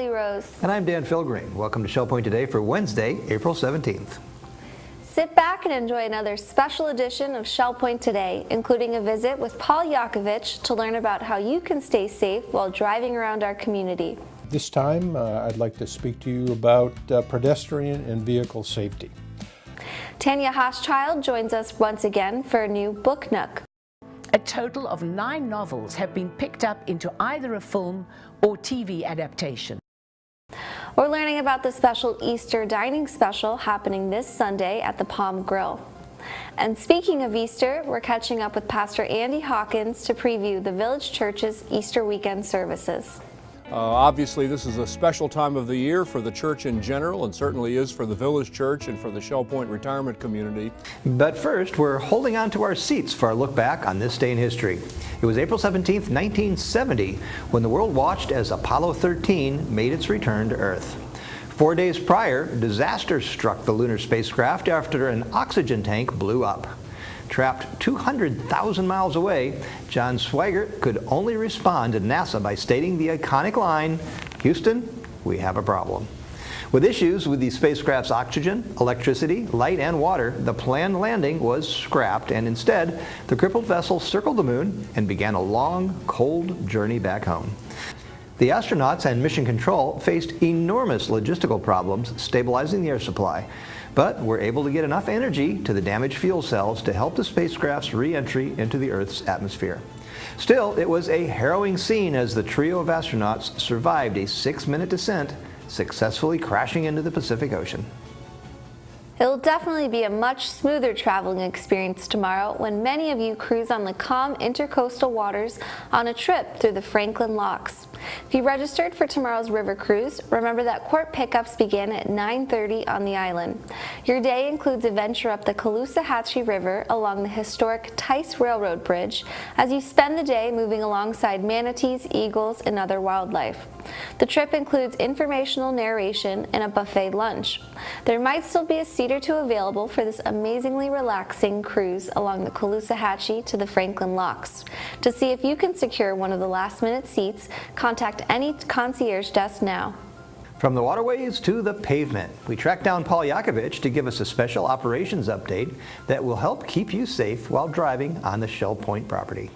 Natalie Rose. And I'm Dan Philgreen. Welcome to Shell Point Today for Wednesday, April 17th. Sit back and enjoy another special edition of Shell Point Today, including a visit with Paul Yakovich to learn about how you can stay safe while driving around our community. This time, I'd like to speak to you about pedestrian and vehicle safety. Tanya Hochschild joins us once again for a new Book Nook. A total of 9 novels have been picked up into either a film or TV adaptation. We're learning about the special Easter dining special happening this Sunday at the Palm Grill. And speaking of Easter, we're catching up with Pastor Andy Hawkins to preview the Village Church's Easter weekend services. Obviously, this is a special time of the year for the church in general, and certainly is for the Village Church and for the Shell Point retirement community. But first, we're holding on to our seats for our look back on this day in history. It was April 17th, 1970, when the world watched as Apollo 13 made its return to Earth. 4 days prior, disaster struck the lunar spacecraft after an oxygen tank blew up. Trapped 200,000 miles away, John Swigert could only respond to NASA by stating the iconic line, "Houston, we have a problem." With issues with the spacecraft's oxygen, electricity, light, and water, the planned landing was scrapped, and instead, the crippled vessel circled the moon and began a long, cold journey back home. The astronauts and Mission Control faced enormous logistical problems stabilizing the air supply, but were able to get enough energy to the damaged fuel cells to help the spacecraft's re-entry into the Earth's atmosphere. Still, it was a harrowing scene as the trio of astronauts survived a 6-minute descent, successfully crashing into the Pacific Ocean. It'll definitely be a much smoother traveling experience tomorrow when many of you cruise on the calm intercoastal waters on a trip through the Franklin Locks. If you registered for tomorrow's river cruise, remember that court pickups begin at 9:30 on the island. Your day includes a venture up the Caloosahatchee River along the historic Tice Railroad Bridge as you spend the day moving alongside manatees, eagles, and other wildlife. The trip includes informational narration and a buffet lunch. There might still be a seat or two available for this amazingly relaxing cruise along the Caloosahatchee to the Franklin Locks. To see if you can secure one of the last-minute seats, contact any concierge desk now. From the waterways to the pavement, we tracked down Paul Yakovich to give us a special operations update that will help keep you safe while driving on the Shell Point property.